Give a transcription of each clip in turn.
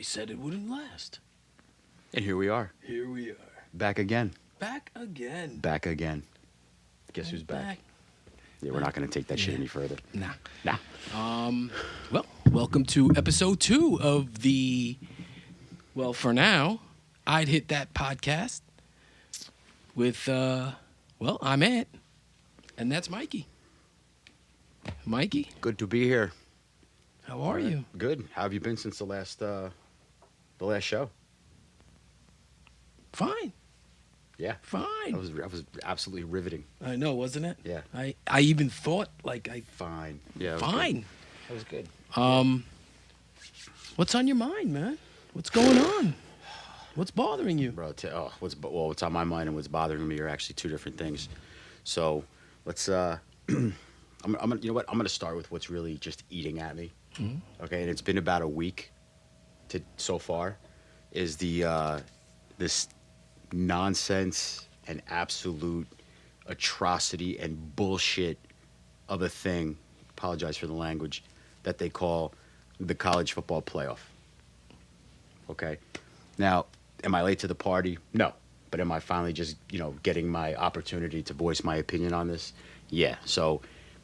said it wouldn't last. And here we are. Here we are. Back again. Back again. Back again. Guess who's back? Yeah, we're not going to take that shit any further. Nah. Well, welcome to episode 2 of the, well, for now, I'd Hit That podcast with, I'm Ant, and that's Mikey. Mikey, Good to be here. how are you? Good. How have you been since the last show? Fine. Yeah. Fine. That was absolutely riveting. I know, wasn't it? Yeah. I even thought, Fine. Yeah. fine. That was good. What's on your mind, man? What's going on? What's bothering you? Bro, what's on my mind and what's bothering me are actually two different things. So, let's I'm gonna, you know what? I'm going to start with what's really just eating at me. Mm-hmm. Okay? And it's been about a week so far is this nonsense and absolute atrocity and bullshit of a thing, apologize for the language, that they call the college football playoff. Okay? Now, am I late to the party? No. But am I finally just, getting my opportunity to voice my opinion on this? Yeah. So,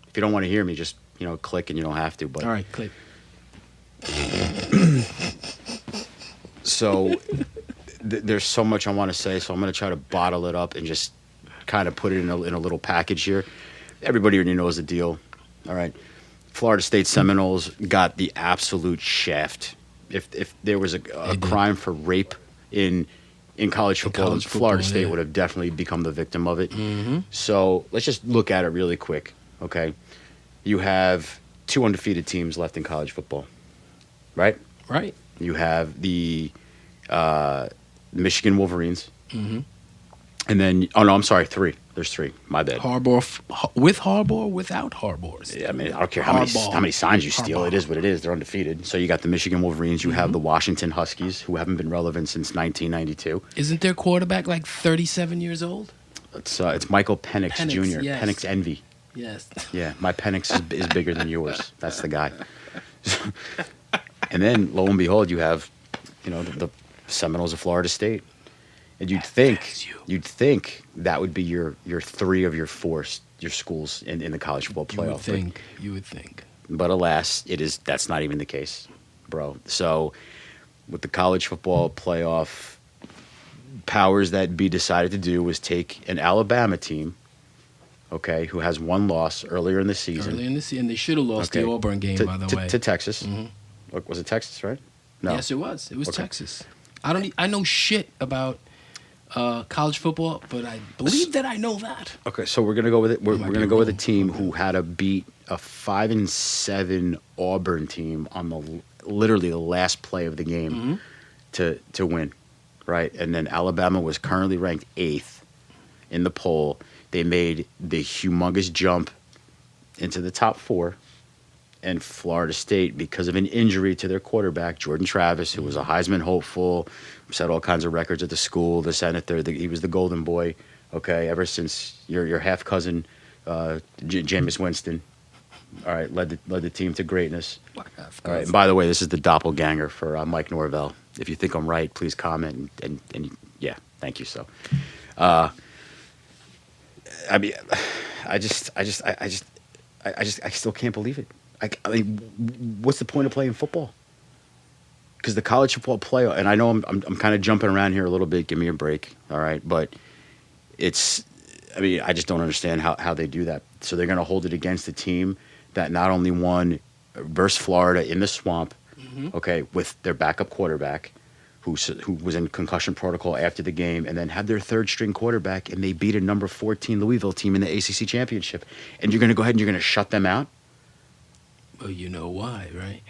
if you don't want to hear me, just, click and you don't have to. But All right, click. So, there's so much I want to say, so I'm going to try to bottle it up and just kind of put it in a little package here. Everybody already knows the deal. All right. Florida State Seminoles got the absolute shaft. If there was a crime for rape in college football, Florida State would have definitely become the victim of it. Mm-hmm. So let's just look at it really quick, okay? You have 2 undefeated teams left in college football, right? Right. You have the Michigan Wolverines. Mm-hmm. And then, oh no, I'm sorry, 3. There's 3. My bad. With Harbaugh, without Harbaugh's. Yeah, I mean, I don't care how many signs you steal. It is what it is. They're undefeated. So you got the Michigan Wolverines. You have the Washington Huskies, who haven't been relevant since 1992. Isn't their quarterback like 37 years old? It's Michael Penix Jr. Yes. Penix Envy. Yes. Yeah, my Penix is bigger than yours. That's the guy. And then, lo and behold, you have, the Seminoles of Florida State. And you'd think that would be your 3 of your 4 your schools in the college football playoff. You would think. But alas, that's not even the case, bro. So what the college football playoff powers that be decided to do was take an Alabama team, okay, who has 1 loss earlier in the season. And they should have lost the Auburn game, by the way. To Texas. Mm-hmm. Look, was it Texas, right? No. Yes, it was. It was Okay. Texas. I know shit about college football, but I believe that I know that. Okay, so we're gonna go with it. We're might gonna be go with a wrong. team who had to beat a 5-7 Auburn team on literally the last play of the game to win, right? And then Alabama was currently ranked 8th in the poll. They made the humongous jump into the top 4. And Florida State, because of an injury to their quarterback, Jordan Travis, who was a Heisman hopeful, set all kinds of records at the school, this and that. He was the golden boy, okay, ever since your half cousin, Jameis Winston, all right, led the team to greatness. All right, and by the way, this is the doppelganger for Mike Norvell. If you think I'm right, please comment and yeah, thank you. So, I mean, I still can't believe it. I mean, what's the point of playing football? Because the college football playoff, and I know I'm kind of jumping around here a little bit. Give me a break, all right? But I just don't understand how they do that. So they're going to hold it against a team that not only won versus Florida in the swamp, okay, with their backup quarterback, who was in concussion protocol after the game, and then had their 3rd-string quarterback, and they beat a number 14 Louisville team in the ACC championship. And you're going to go ahead and you're going to shut them out? Well, you know why, right?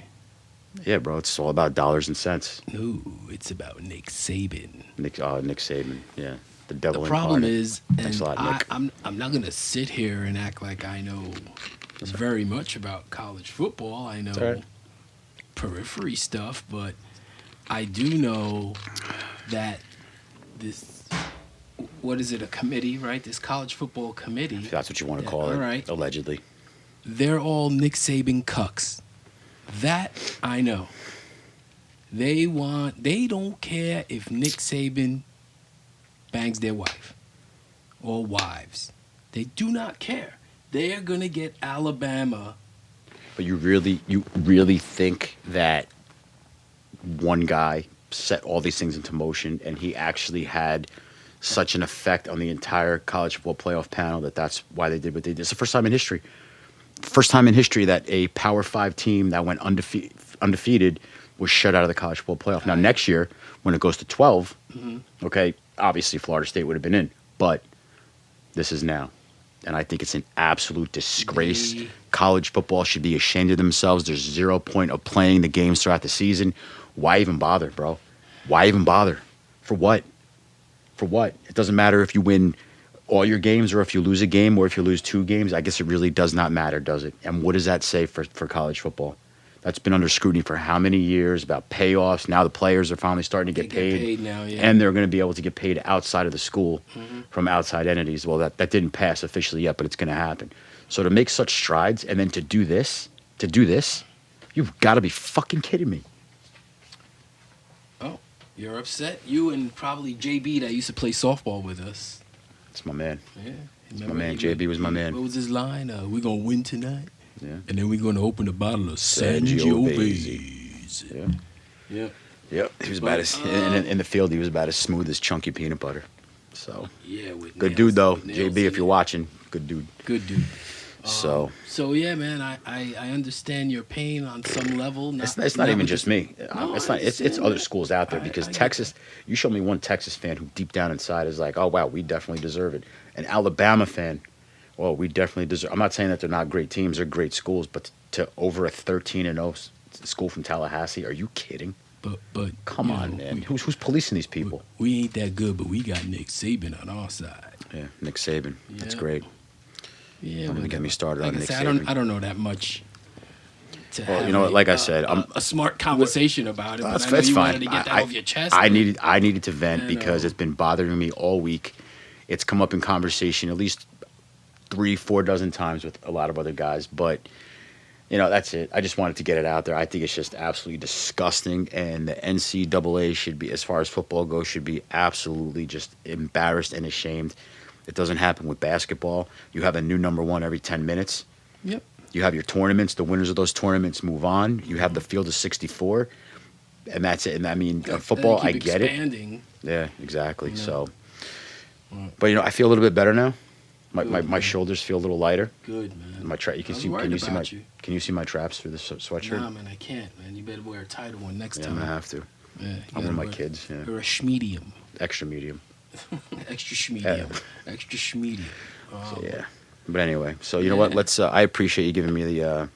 Yeah, bro, it's all about dollars and cents. No, it's about Nick Saban. Nick Saban, yeah, the devil. The problem incarnate. is, Thanks a lot, Nick. I'm not gonna sit here and act like I know very much about college football. I know right. periphery stuff, but I do know that this, what is it, a committee, right? This college football committee. If that's what you want to call it, right. Allegedly. They're all Nick Saban cucks. That I know. They don't care if Nick Saban bangs their wife or wives. They do not care. They are going to get Alabama. But you really think that one guy set all these things into motion, and he actually had such an effect on the entire college football playoff panel that's why they did what they did? It's the first time in history. First time in history that a Power 5 team that went undefeated was shut out of the college football playoff. Now, next year, when it goes to 12, okay, obviously Florida State would have been in, but this is now. And I think it's an absolute disgrace. College football should be ashamed of themselves. There's 0 point of playing the games throughout the season. Why even bother, bro? Why even bother? For what? For what? It doesn't matter if you win all your games or if you lose a game or if you lose 2 games. I guess it really does not matter, does it? And what does that say for college football? That's been under scrutiny for how many years about payoffs. Now the players are finally starting to get paid now, yeah. And they're going to be able to get paid outside of the school from outside entities. Well, that didn't pass officially yet, but it's going to happen. So to make such strides and then to do this, you've got to be fucking kidding me. Oh, you're upset? You and probably JB that used to play softball with us. It's my man. Yeah. It's my man. JB was my man. What was his line? We're going to win tonight. Yeah. And then we're going to open a bottle of Sangiove's. Yeah. Yeah. Yep. He was about as in the field. He was about as smooth as chunky peanut butter. So yeah, good dude though. JB, if you're watching, good dude. Good dude. So yeah, man, I understand your pain on some level. It's not even just me. No, It's other schools out there because Texas. You show me one Texas fan who deep down inside is like, oh wow, we definitely deserve it. An Alabama fan, well, we definitely deserve. I'm not saying that they're not great teams; they're great schools, but to over a 13-0 school from Tallahassee, are you kidding? But come on, man. Who's policing these people? We ain't that good, but we got Nick Saban on our side. Yeah, Nick Saban. Yeah. That's great. Yeah, don't get me started on Nick Saban. I don't know that much. Well, you know what? Like I said, I'm a smart conversation about it. That's, but I know you fine. wanted to get that off your chest. I needed to vent because it's been bothering me all week. It's come up in conversation at least 3-4 dozen times with a lot of other guys, but that's it. I just wanted to get it out there. I think it's just absolutely disgusting, and the NCAA should be, as far as football goes, should be absolutely just embarrassed and ashamed. It doesn't happen with basketball. You have a new number one every 10 minutes. Yep. You have your tournaments. The winners of those tournaments move on. You have the field of 64, and that's it. And I mean, football, I get expanding. It. Yeah, exactly. So, but I feel a little bit better now. My shoulders feel a little lighter. Good, man. Can you see my traps through the sweatshirt? Nah, man, I can't, man. You better wear a tighter one next time. I'm gonna have to. Yeah, I'm with my kids. Yeah. Or a schmedium. Extra medium. Extra schmedium. Extra schmedium. So, yeah. But anyway, so you know what? Let's. I appreciate you giving me the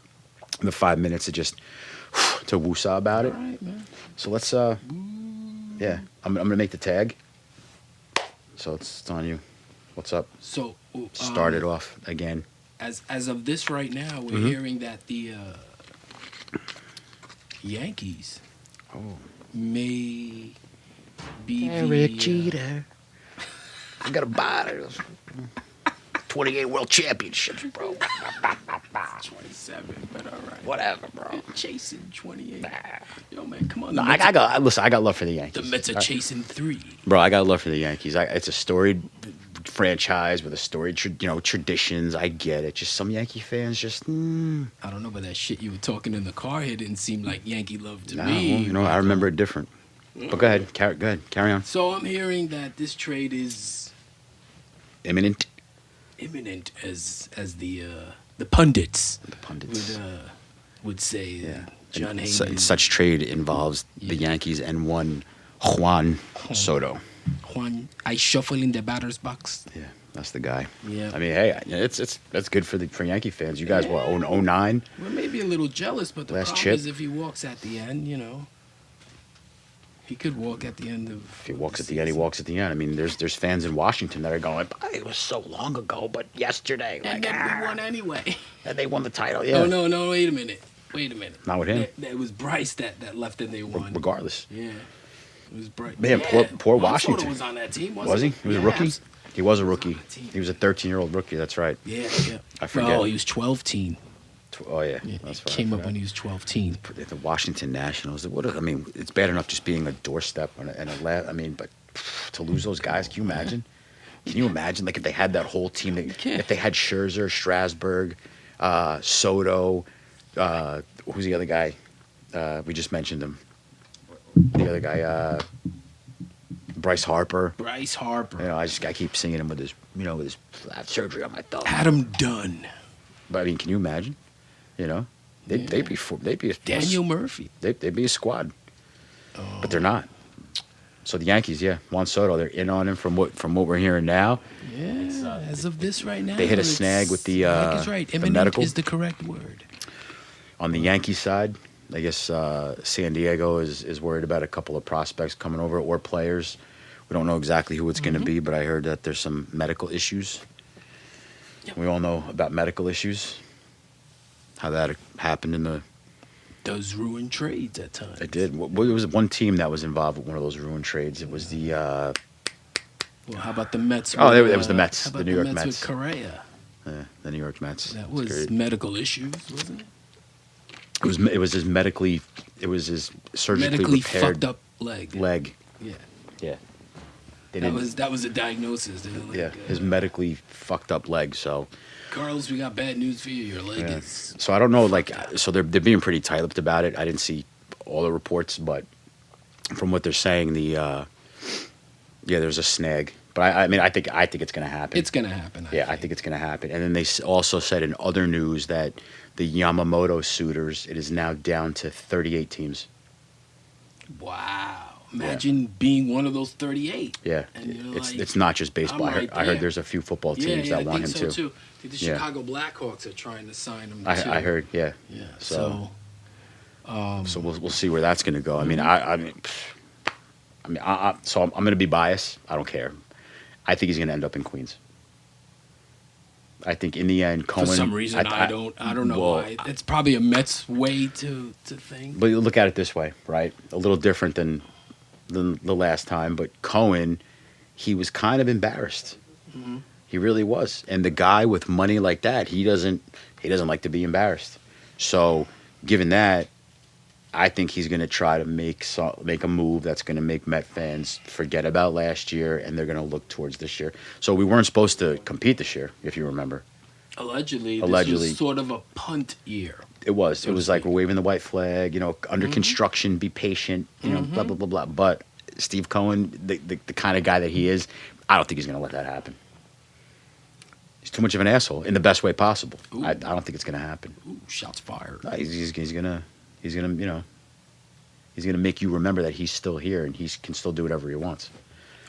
5 minutes to just to woosah about it. All right, man. So let's. Yeah, I'm gonna make the tag. So it's on you. What's up? So start it off again. As of this right now, we're hearing that the Yankees may be Derek Jeter. I got a bottle. 28 world championships, bro. 27, but all right. Whatever, bro. Chasing 28. Yo, man, come on. No, I got love for the Yankees. The Mets are chasing 3. Bro, I got love for the Yankees. It's a storied franchise with a storied, traditions. I get it. Just some Yankee fans just. I don't know, but that shit you were talking in the car here didn't seem like Yankee love to me. Well, I remember it different. But go ahead. Carry on. So I'm hearing that this trade is imminent, as the pundits. The pundits would say. Yeah. John Heyman. Such trade involves the Yankees and one Juan Soto. Juan, I shuffle in the batter's box. Yeah, that's the guy. Yeah. I mean, hey, that's good for Yankee fans. You guys, what, 09? We're maybe a little jealous, but the problem is if he walks at the end, he could walk at the end of. If he walks at the end, he walks at the end. I mean, there's fans in Washington that are going, it was so long ago, but yesterday. And then we won anyway. And they won the title, yeah. Oh, no, wait a minute. Not with him. It was Bryce that left and they won. Regardless. Yeah. It was Bryce. Man, poor Washington. Soto was on that team, was he? He was a rookie? He was a rookie. He was a 13-year-old rookie, that's right. Yeah. I forget. Oh, he was 12 teen. Oh yeah, Yeah, that's he far came for up that. when he was 12. The Washington Nationals. I mean, it's bad enough just being a doorstep and I mean, but to lose those guys, can you imagine? Can you imagine, like, if they had that whole team? Yeah. If they had Scherzer, Strasburg, Soto, who's the other guy? We just mentioned him. The other guy, Bryce Harper. Bryce Harper. You know, I keep seeing him with his, with his I have surgery on my thumb. Adam Dunn. But I mean, can you imagine? You know, they'd Yeah. be Daniel Murphy. they'd be a squad, Oh. but they're not. So the Yankees, yeah, Juan Soto, they're in on him from what we're hearing now. Yeah, as of this right now. They hit a snag with the, I think it's right. the Imminent medical. is the correct word. On the Yankee side, I guess San Diego is worried about a couple of prospects coming over or players. We don't know exactly who it's going to be, but I heard that there's some medical issues. Yep. We all know about medical issues, how that happened in the. Does ruin trades at times. It did. Well, it was one team that was involved with one of those ruined trades. It was the. Well, how about the Mets? Oh, with, it was the Mets, How the about New York Mets Mets. with Correa? The New York Mets. That It's was great. medical issues, wasn't it? It was his medically. It was his surgically Medically repaired fucked up leg. leg. Yeah. Yeah. They That didn't- was a diagnosis. They were like, Yeah, his medically fucked up leg. So. Carlos, we got bad news for you. Your leg Yeah. is. So I don't know, like, so they're being pretty tight-lipped about it. I didn't see all the reports, but from what they're saying, there's a snag. But I mean, I think it's gonna happen. It's gonna happen. I think it's gonna happen. And then they also said in other news that the Yamamoto suitors, it is now down to 38 teams. Wow. Imagine being one of those 38. Yeah, And you're it's like, it's not just baseball. I'm right I heard there. there's a few football Yeah, teams yeah, that want I him think so too. too. I think the Yeah. Chicago Blackhawks are trying to sign him too. I heard, yeah. Yeah. So- So So we'll see where that's gonna go. I mean, so I'm gonna be biased. I don't care. I think he's gonna end up in Queens. I think in the end, Cohen. for some reason I don't know well, why. It's probably a Mets way to think. But you look at it this way, right? A little different than the last time. But Cohen, he was kind of embarrassed. Mhm. He really was. And the guy with money like that, he doesn't like to be embarrassed. So, given that, I think he's going to try to make a move that's going to make Met fans forget about last year, and they're going to look towards this year. So we weren't supposed to compete this year, if you remember. Allegedly, Allegedly. this was sort of a punt year. It was. So It to was like speak. we're waving the white flag, under construction, be patient, blah, blah, blah, blah. But Steve Cohen, the kind of guy that he is, I don't think he's going to let that happen. He's too much of an asshole in the best way possible. Ooh. I don't think it's going to happen. Ooh, shots fired. No, he's gonna make you remember that he's still here and he can still do whatever he wants.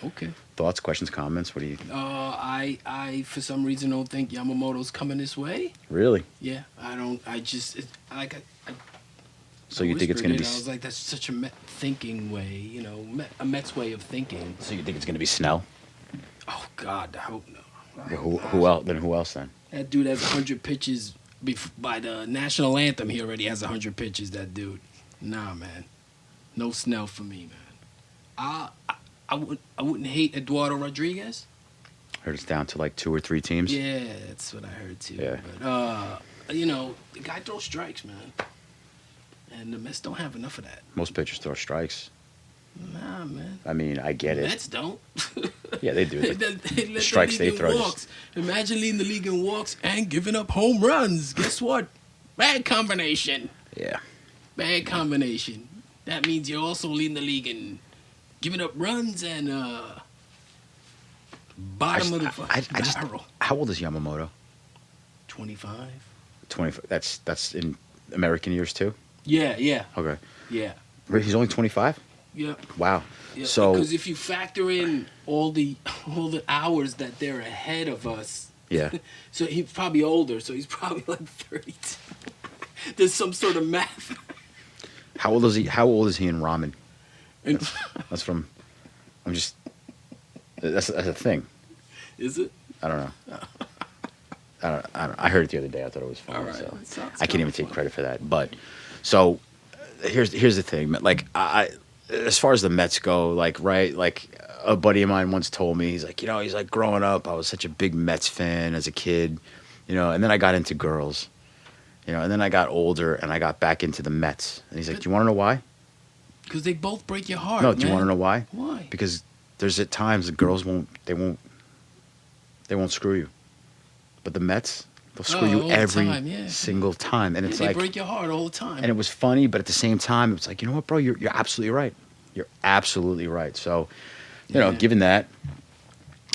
Okay. Thoughts, questions, comments? What do you I for some reason don't think Yamamoto's coming this way. really? Yeah, I don't. I just I So you think it's gonna be? I was like, that's such a Met thinking way, a Mets way of thinking. So you think it's gonna be Snell? Oh God, I hope no. Who else? Then who else? Then That dude has 100 pitches by the national anthem. He already has 100 pitches. That dude. Nah, man. No Snell for me, man. I wouldn't hate Eduardo Rodriguez. heard it's down to like 2 or 3 teams. Yeah, that's what I heard too. Yeah. But the guy throws strikes, man. And the Mets don't have enough of that. Most pitchers throw strikes. Nah, man. I mean, I get The it. Mets don't. Yeah, they do. They let the strikes league they in throw just- walks. Imagine leading the league in walks and giving up home runs. Guess what? Bad combination. Yeah. Bad combination. That means you're also leading the league in giving up runs and bottom of the barrel. How old is Yamamoto? 25. 20. That's in American years too. Yeah. Okay. Yeah. He's only 25. Yeah. Wow. Yeah, So because if you factor in all the hours that they're ahead of us, yeah. so he's probably older. So he's probably like 32. There's some sort of math. How old is he? How old is he in ramen? And, That's from. I'm just. That's a thing. is it? I don't know. I heard it the other day. I thought it was funny. All right. So That sounds I can't even kinda take fun. credit for that. But so here's the thing. Like as far as the Mets go, like a buddy of mine once told me, he's like growing up, I was such a big Mets fan as a kid, and then I got into girls, And then I got older and I got back into the Mets. And he's like, "Do you want to know why?" Because they both break your heart. No, man. do you want to know why? Why? Because there's at times the girls they won't screw you, but the Mets, they'll screw you all the every time, yeah. single time. And it's They like, break your heart all the time. and it was funny, but at the same time, it was like, you know what, bro, you're absolutely right. You're absolutely right. So, Yeah. given that,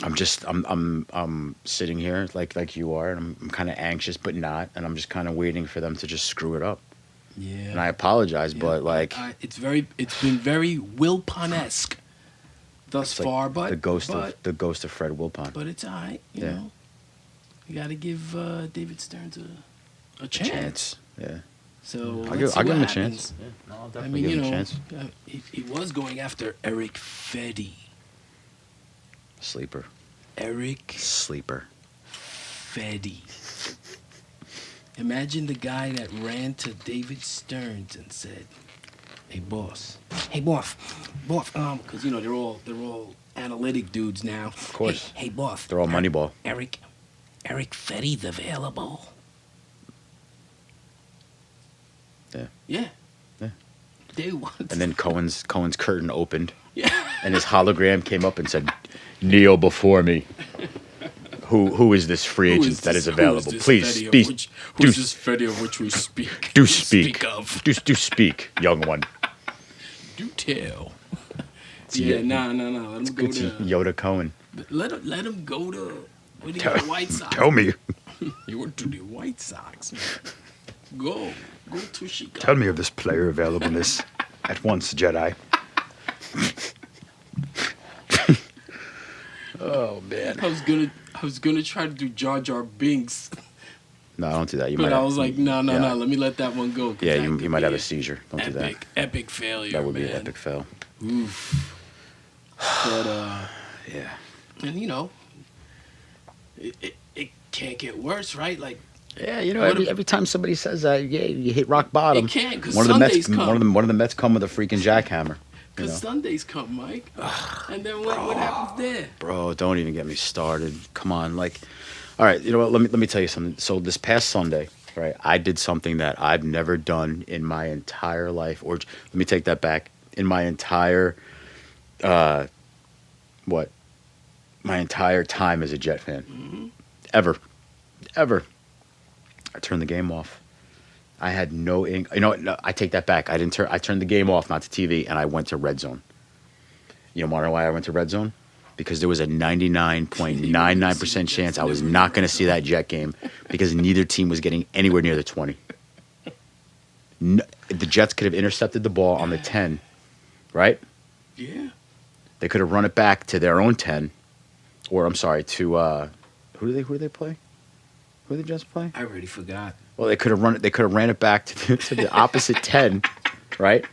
I'm sitting here like you are, and I'm kind of anxious, but not, and I'm just kind of waiting for them to just screw it up. Yeah. And I apologize, Yeah, but like it's been very Wilpon-esque thus it's like far, but the ghost of Fred Wilpon. but it's all right. You Yeah. know, you got to give David Stearns a chance. Yeah. So I'll let's give see him a what chance. happens. Yeah, no, I'll I definitely mean, give him a chance. he was going after Eric Fedde. Sleeper. Eric Sleeper. Fedde. Imagine the guy that ran to David Stearns and said, "Hey boss, boss, because they're all analytic dudes now. Of course. Hey boss, They're all Moneyball. Eric Fedde's available." Yeah. Yeah. Yeah. They want. And then Cohen's curtain opened, Yeah. and his hologram came up and said, "Kneel before me." Who is this free agent that is available? Please speak. Who is this Fedde of which we speak? Do speak. Speak of. Do speak, young one. Do tell. Yeah. Nah. Let him go It's to. Yoda Cohen. Let him go to. What do you got? White Sox. Tell me. You went to the White Sox. Man. Go to Chicago. Tell me of this player availableness at once, Jedi. Oh man. I was gonna try to do Jar Jar Binks, No, don't do that. You but might. I was like, no. yeah. Let me let that one go. 'Cause Yeah, that you could might be have a an seizure. Don't do that. Epic failure. That would be man. an epic fail. Oof. But Yeah. and it can't get worse, right? Like Yeah, What every time somebody says that, yeah, you hit rock bottom. It can't, 'cause one of the Mets, Sundays come. one of the Mets come with a freaking jackhammer. You because know? Sundays come, Mike, and then what happens there? Bro, don't even get me started. Come on, all right, you know what? Let me tell you something. So this past Sunday, right, I did something that I've never done in my entire life, or let me take that back. In my entire, my entire time as a Jet fan, ever. I turned the game off. I had no ink. You know what? No, I take that back. I turned the game off, not the TV, and I went to Red Zone. You want to know why I went to Red Zone? Because there was a 99.99% chance I was not going to see that Jet game because neither team was getting anywhere near the 20. No, the Jets could have intercepted the ball on the 10, right? Yeah. They could have run it back to their own 10, or I'm sorry, to who do they play? Who did the Jets play? I already forgot. Well, they could have ran it back to the opposite 10, right?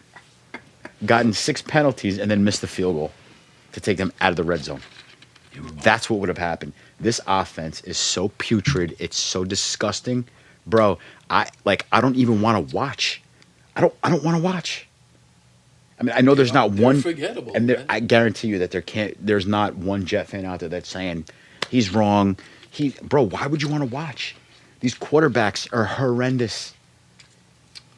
Gotten 6 penalties and then missed the field goal to take them out of the red zone. That's what would have happened. This offense is so putrid. It's so disgusting, bro. I don't even want to watch. I don't want to watch. I mean, I know there's not They're one, forgettable, and man. I guarantee you that there's not one Jet fan out there that's saying he's wrong. Bro, why would you want to watch? These quarterbacks are horrendous.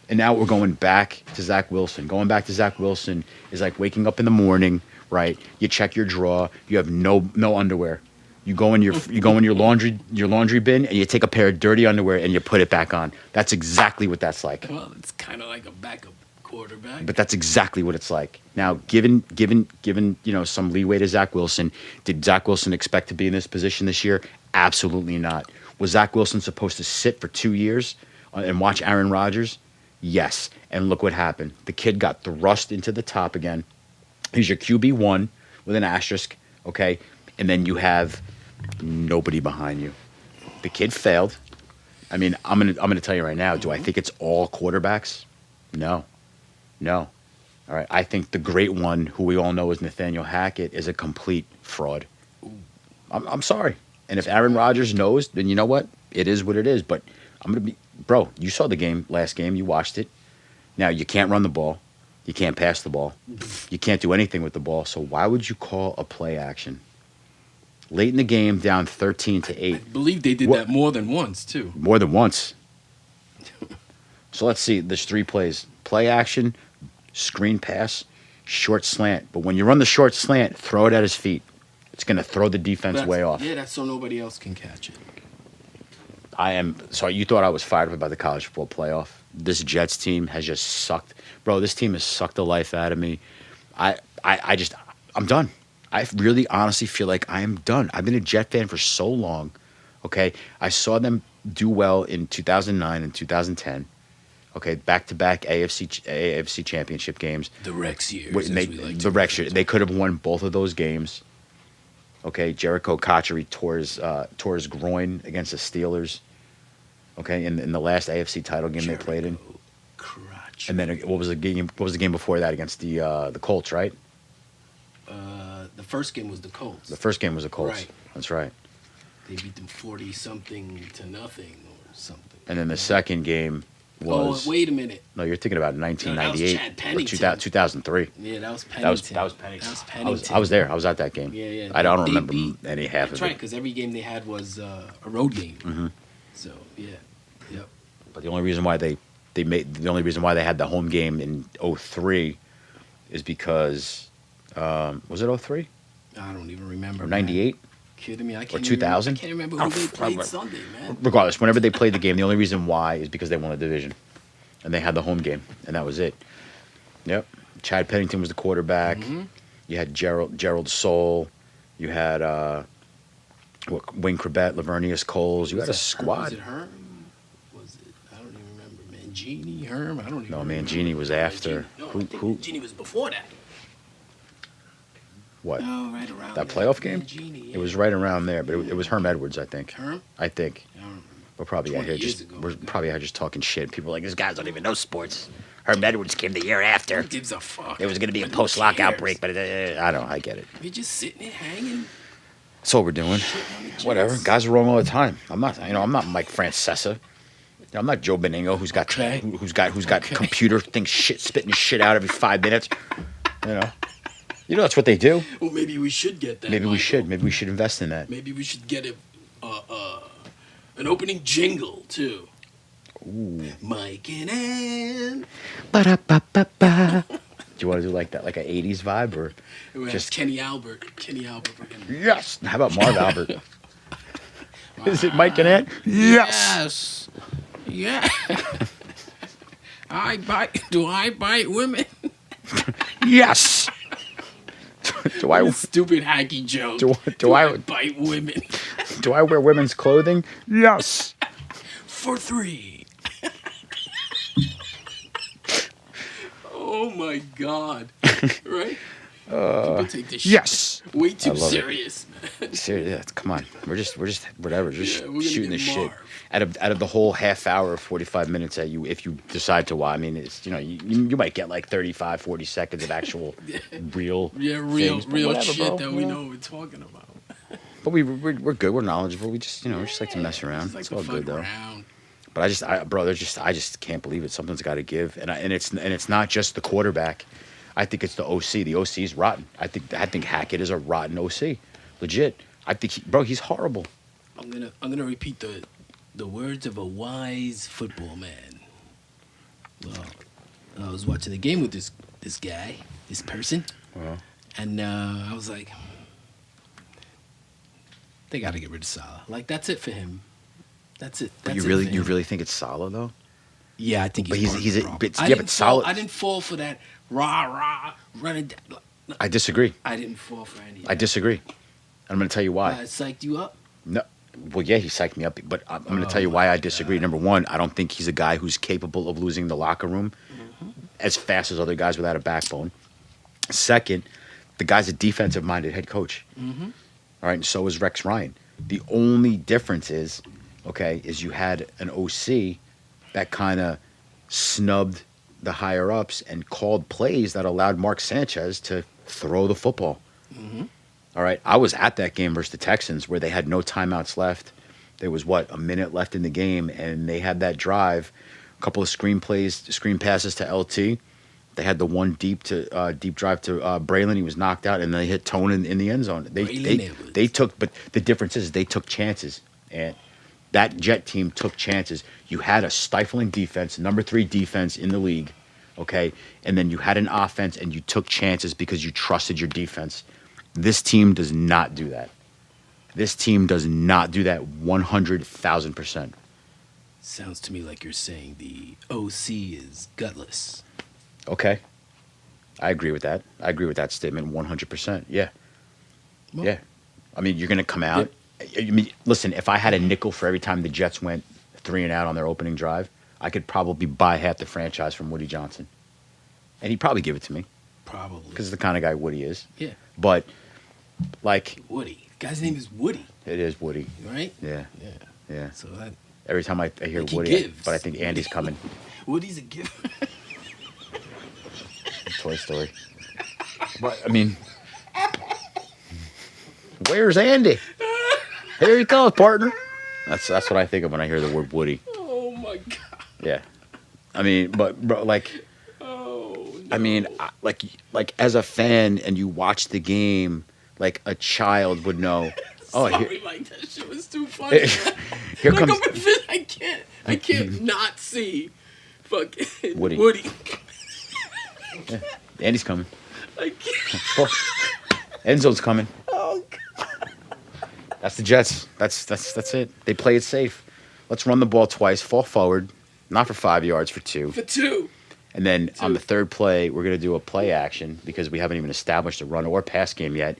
And now we're going back to Zach Wilson. Going back to Zach Wilson is like waking up in the morning, right? You check your drawer. You have no underwear. You go in your laundry bin and you take a pair of dirty underwear and you put it back on. That's exactly what that's like. Well, it's kind of like a backup quarterback. But that's exactly what it's like. Now, given some leeway to Zach Wilson, did Zach Wilson expect to be in this position this year? Absolutely not. Was Zach Wilson supposed to sit for 2 years and watch Aaron Rodgers? Yes. And look what happened. The kid got thrust into the top again. He's your QB1 with an asterisk, okay? And then you have nobody behind you. The kid failed. I mean, I'm gonna tell you right now, do I think it's all quarterbacks? No. All right. I think the great one, who we all know as Nathaniel Hackett, is a complete fraud. I'm sorry. And if Aaron Rodgers knows, then you know what? It is what it is. But I'm going to be... Bro, you saw the last game. You watched it. Now, you can't run the ball. You can't pass the ball. You can't do anything with the ball. So why would you call a play action? Late in the game, down 13-8. I believe they did that more than once, too. More than once. So let's see. There's 3 plays: play action, screen pass, short slant. But when you run the short slant, throw it at his feet. It's going to throw the defense way off. Yeah, that's so nobody else can catch it. I am sorry. You thought I was fired up about the college football playoff? This Jets team has just sucked, bro. This team has sucked the life out of me. I'm done. I really, honestly feel like I am done. I've been a Jet fan for so long. Okay, I saw them do well in 2009 and 2010. Okay, back-to-back AFC championship games. The Rex years, The Rex years. They could have won both of those games. Okay, Jericho Cotchery tore his groin against the Steelers. Okay, in the last AFC title game they played in. Crotch. And then what was the game? What was the game before that against the Colts? Right. The first game was the Colts. The first game was the Colts. Right. That's right. They beat them 40-something to nothing or something. And then the second game was. Oh, wait a minute. No, you're thinking about 1998 Chad Pennington. or 2003. Yeah, that was Pennington. That was Pennington. That was Pennington. I was there. I was at that game. Yeah. I don't They remember beat- any half That's of right, it. because every game they had was a road game. Mm-hmm. So yeah, yep. But the only reason why they had the home game in 03 is because was it 03 I don't even remember. or 98? Kidding me? I Or can't 2000? I can't remember who they played Sunday, man. Regardless, whenever they played the game, the only reason why is because they won the division, and they had the home game, and that was it. Yep. Chad Pennington was the quarterback. Mm-hmm. You had Gerald Soule. You had Wayne Corbett, Lavernius Coles. You had a squad. Was it Herm? Was it? I don't even remember. Mangini, Herm. I don't even. No, remember. Mangini was after. No, Who? I think Mangini was before that. What? No, right around That there. playoff game? Mangini, yeah. It was right around there, but it was Herm Edwards, I think. Herm. I think. I don't remember. We're probably out 20 here years just ago. we're probably out here just talking shit. People are like, these guys don't even know sports. Herm Edwards came the year after. Who gives a fuck? There was going to be a Who post-lockout cares? break, but I get it. We're just sitting there hanging. That's what we're doing. Shit on the Jets. Whatever. Guys are wrong all the time. I'm not Mike Francesa. I'm not Joe Beningo who's got Okay. who's got Okay. computer things spitting shit out every 5 minutes. You know that's what they do. Well, maybe we should get that. Maybe we Michael. should. Maybe we should invest in that. Maybe we should get an opening jingle too. Ooh. Mike and Ann. Ba-da-ba-ba-ba. Do you want to do like that, like an 80s vibe, or It was Just- Kenny Albert. yes? How about Marv Albert? Is it Mike and Ed? Yes. Yeah. Do I bite women? Yes. do I Stupid hacky joke. do I- bite women do I wear women's clothing? Yes. for $3? Oh my God! Right? People take this shit Yes. way too I love it. serious, man. Seriously, yeah, come on. We're just whatever. Just Yeah, we're gonna shooting get the shit. Marv. Out of the whole half hour, 45 minutes that if you decide to watch, I mean, it's you might get like 35, 40 seconds of actual real real things, but whatever, shit bro. that we know what we're talking about. But we're good. We're knowledgeable. We just we just like to mess around. Just like It's to all fuck good though. around. But I just can't believe it. Something's got to give, and it's not just the quarterback. I think it's the OC. The OC is rotten. I think Hackett is a rotten OC, legit. I think he's horrible. I'm gonna repeat the words of a wise football man. Well, I was watching the game with this guy, this person, and I was like, they got to get rid of Salah. Like that's it for him. That's it. But That's you it for him. really think it's Salah though? Yeah, I think But he's. he's part of the a- problem. but- I yeah, didn't but fall- Salah- I didn't fall for that rah running. Down. I disagree. I didn't fall for any. Of I disagree. I'm going to tell you why. It psyched you up. No. Well, yeah, he psyched me up, but I'm going to tell you why I disagree. Number one, I don't think he's a guy who's capable of losing the locker room as fast as other guys without a backbone. Second, the guy's a defensive-minded head coach. All right, and so is Rex Ryan. The only difference is you had an OC that kind of snubbed the higher-ups and called plays that allowed Mark Sanchez to throw the football. All right, I was at that game versus the Texans where they had no timeouts left. There was, a minute left in the game, and they had that drive, a couple of screen passes to LT. They had the one deep drive to Braylon. He was knocked out, and they hit Tone in the end zone. They took, but the difference is they took chances, and That Jet team took chances. You had a stifling defense, number 3 defense in the league, okay? And then you had an offense and you took chances because you trusted your defense. This team does not do that. This team does not do that 100,000%. Sounds to me like you're saying the OC is gutless. Okay. I agree with that. I agree with that statement 100%. Yeah. Well, Yeah. I mean, you're going to come out. I mean, listen, if I had a nickel for every time the Jets went 3 and out on their opening drive, I could probably buy half the franchise from Woody Johnson. And he'd probably give it to me probably. because it's the kind of guy Woody is. Yeah. But, like, Woody. The guy's name is Woody, it is Woody. right? Yeah. Yeah. Yeah. So that Every time I hear Like he Woody, gives. but I think Andy's coming. Woody's a giver. Toy Story. But, I mean, where's Andy? Here he comes, partner. That's what I think of when I hear the word Woody. Oh my god. Yeah. I mean, but bro, like, Oh. No. I mean, like as a fan, and you watch the game, like a child would know. Oh, Sorry, Mike. That shit was too funny. here Like, comes I can't not see fucking Woody. Woody. Andy's coming. I can't. Oh, Enzo's coming. Oh god. That's the Jets. That's it. They play it safe. Let's run the ball twice, fall forward, not for 5 yards, for 2. For 2. And then on the third play, we're going to do a play action because we haven't even established a run or pass game yet.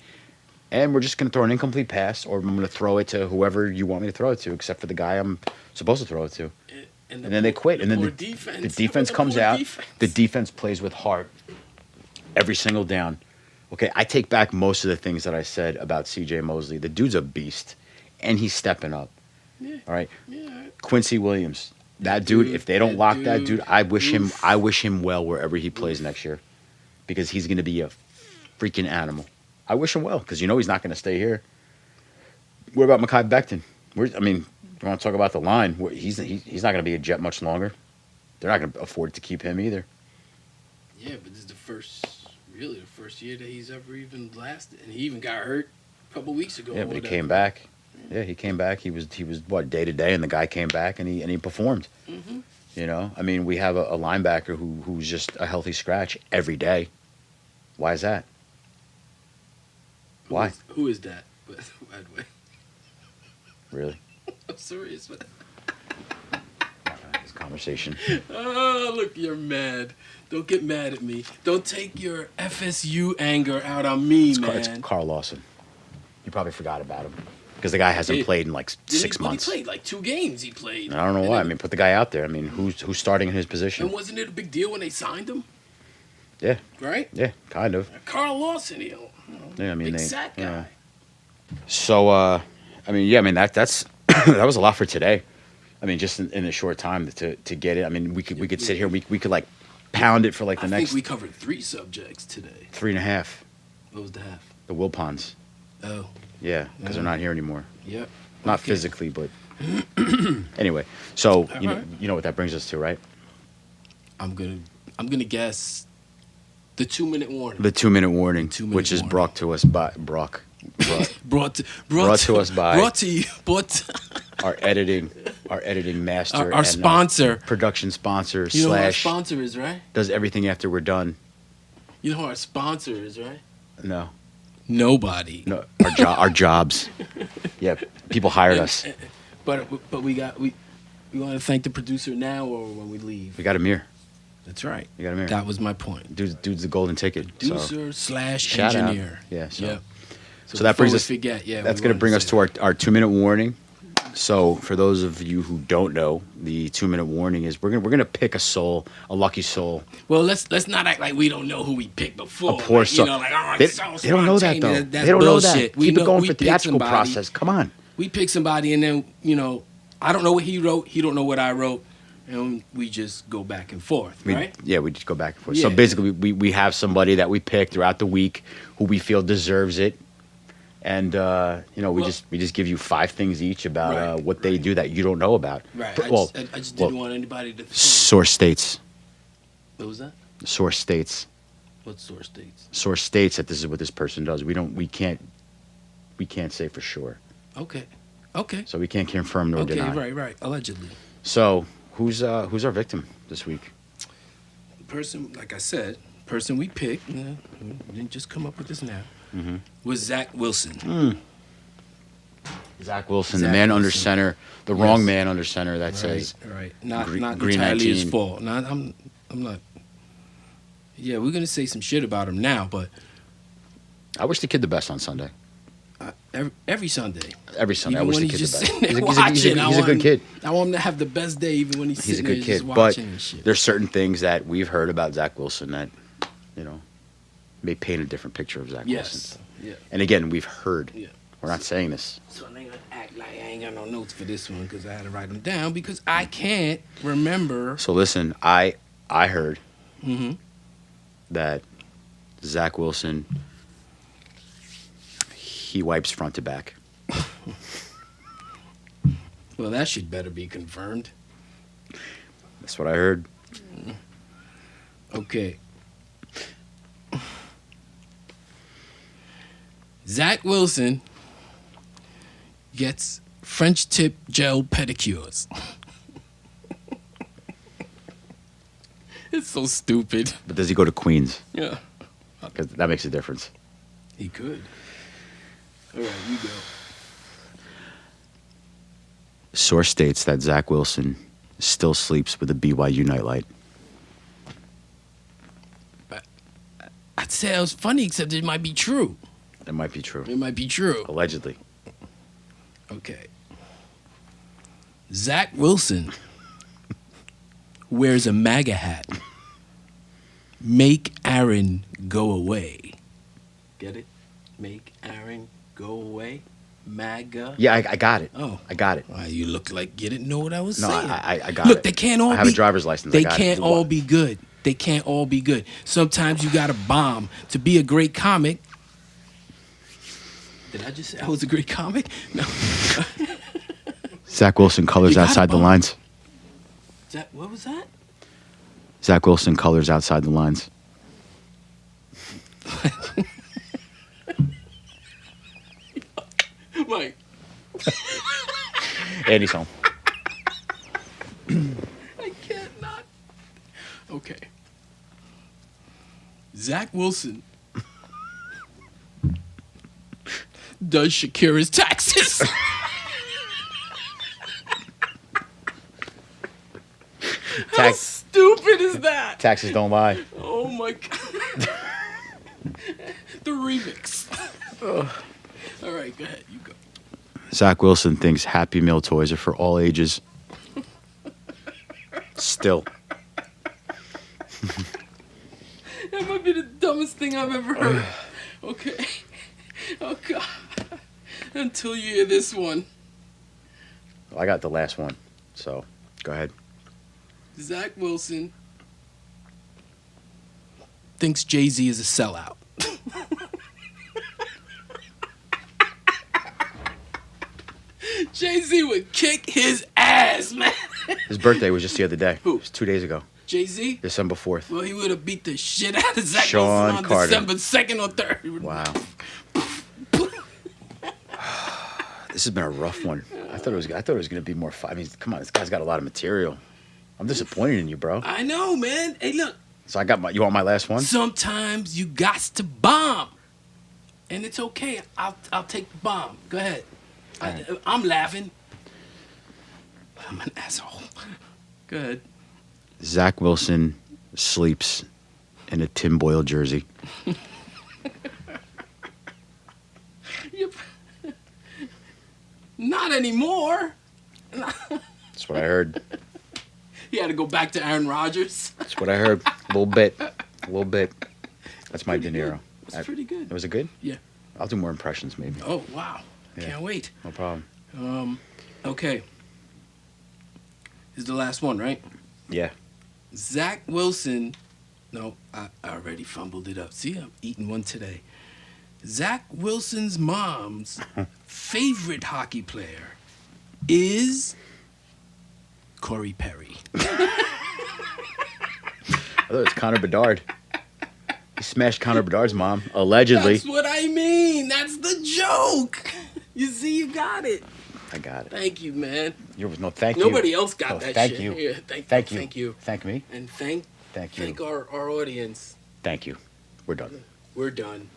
And we're just going to throw an incomplete pass, or I'm going to throw it to whoever you want me to throw it to, except for the guy I'm supposed to throw it to. And then they quit. And then the defense comes out. The defense plays with heart every single down. Okay, I take back most of the things that I said about C.J. Mosley. The dude's a beast, and he's stepping up. Yeah. All right, Yeah. Quincy Williams, that dude. If they don't lock that dude, I wish him well wherever he plays next year, because he's going to be a freaking animal. I wish him well because he's not going to stay here. What about Mekhi Becton? I mean, you want to talk about the line? He's not going to be a Jet much longer. They're not going to afford to keep him either. Yeah, but this is the first year that he's ever even lasted, and he even got hurt a couple weeks ago. Yeah, but he came back. Yeah, he came back. He was what, day to day, and the guy came back and he performed. Mm-hmm. You know, I mean, we have a linebacker who's just a healthy scratch every day. Why is that? Why? Who is that? By the way, Really? I'm serious. Man. This conversation. Oh, look, you're mad. Don't get mad at me. Don't take your FSU anger out on me, man. It's Carl Lawson. You probably forgot about him because the guy hasn't played in like 6 months. He played like 2 games. He played. I don't know why. I mean, put the guy out there. I mean, who's starting in his position? And wasn't it a big deal when they signed him? Yeah. Right? Yeah, kind of. Carl Lawson, Yeah, I mean, big sack guy. So, I mean, yeah, I mean that's that was a lot for today. I mean, just in a short time to get it. I mean, we could sit here. We could like pound it for like the I next. think we covered 3 subjects today. 3.5. What was the half? The Wilpons. Oh. Yeah, because they're not here anymore. Yep. Not physically, but anyway. So All you right. know what that brings us to, right? I'm gonna guess the 2-minute warning. The 2-minute warning, 2-minute which is warning. brought to us by Brock. Brought to us by- Brought to you. our editing master, Our and, sponsor. production sponsor You know who our slash sponsor is, right? does everything after we're done. You know who our sponsor is, right? No, Nobody. no, our jobs. Yeah, people hired us. But we want to thank the producer now or when we leave. We got Amir. That's right. You got Amir. That was my point. Dude's the golden ticket. So Producer slash shout out. engineer. Yeah. So, Yeah. so that before brings we us. Forget, yeah, That's we going to wanted bring us say to our 2-minute warning. So for those of you who don't know, the 2-minute warning is we're gonna pick a lucky soul. Well, let's not act like we don't know who we picked before. A poor like, soul. You know, like, oh, They, it's so they don't know that though. spontaneous. That's They don't bullshit. know that. We Keep know, it going we for pick theatrical somebody. process. Come on. We pick somebody, and then I don't know what he wrote. He don't know what I wrote, and we just go back and forth, right? Yeah, we just go back and forth. So Yeah. basically, we have somebody that we pick throughout the week who we feel deserves it, and we just give you 5 things each about Right, what they do that you don't know about. Right. Well, I just didn't want anybody to think. source states. What was that? Source states. What source states? Source states that this is what this person does. We can't say for sure. Okay. Okay. So we can't confirm nor Okay. deny. Right. Allegedly. So who's our victim this week? The person, like I said, person we picked, we didn't just come up with this now, was Zach Wilson. Zach Wilson, Zach the man under Wilson. center, the wrong man under center that says Right. Not Green entirely his 19. fault. I'm not. Yeah, we're gonna say some shit about him now, but I wish the kid the best on Sunday. every Sunday. Every Sunday, I Even wish when the he's kid just the best. sitting there He's watching. a good kid. I want him to have the best day, even when he's He's a sitting there good kid. just But watching and shit. there's certain things that we've heard about Zach Wilson that, may paint a different picture of Zach Yes. Wilson. Yeah. And again, we've heard. Yeah. We're not saying this. So I ain't gonna act like I ain't got no notes for this one because I had to write them down because I can't remember. So listen, I heard Mm-hmm. that Zach Wilson, he wipes front to back. Well, that should better be confirmed. That's what I heard. Okay. Zach Wilson gets French tip gel pedicures. It's so stupid. But does he go to Queens? Yeah. Because that makes a difference. He could. All right, you go. Source states that Zach Wilson still sleeps with a BYU nightlight. I'd say it was funny, except it might be true. That might be true. It might be true. Allegedly. Okay. Zach Wilson wears a MAGA hat. Make Aaron go away. Get it? Make Aaron go away. MAGA. Yeah, I got it. Oh. I got it. Why, you look like you didn't know what I was No, saying. I got it. Look, they can't all I have a driver's license. They I got can't it. all be good. They can't all be good. Sometimes you got to bomb to be a great comic. Did I just say I was a great comic? No. Zach Wilson colors You gotta outside the bomb. lines. What was that? Zach Wilson colors outside the lines. Mike. Andy's home. I can't not. Okay. Zach Wilson does Shakira's taxes. How Tax- stupid is that? Taxes don't lie. Oh my god. The remix. All right, go ahead. You go. Zach Wilson thinks Happy Meal toys are for all ages. Still. That might be the dumbest thing I've ever heard. Okay. Oh god. Until you hear this one. I got the last one. So, go ahead. Zach Wilson thinks Jay-Z is a sellout. Jay-Z would kick his ass, man. His birthday was just the other day. Who? It was 2 days ago. Jay-Z? December 4th. Well, he would have beat the shit out of Zach Sean Wilson on Carter. December 2nd or 3rd. Wow. This has been a rough one. I thought it was going to be more fun. I mean, come on, this guy's got a lot of material. I'm disappointed in you, bro. I know, man. Hey, look. So I got you want my last one? Sometimes you got to bomb. And it's okay. I'll take the bomb. Go ahead. I'm laughing. I'm an asshole. Go ahead. Zach Wilson sleeps in a Tim Boyle jersey. Yep. Not anymore. That's what I heard. You had to go back to Aaron Rodgers. That's what I heard. A little bit. That's my De Niro. That's pretty good. Was it good? Yeah. I'll do more impressions maybe. Oh, wow. Yeah. Can't wait. No problem. Okay. This is the last one, right? Yeah. Zach Wilson. No, I already fumbled it up. See, I'm eating one today. Zach Wilson's mom's favorite hockey player is Corey Perry. I thought it was Connor Bedard. He smashed Connor Bedard's mom, allegedly. That's what I mean. That's the joke. You see, you got it. I got it. Thank you, man. No, thank you. Nobody else got No, that thank shit. you. Yeah, Thank you. Thank you. Thank me. And Thank you. thank our audience. Thank you. We're done. We're done.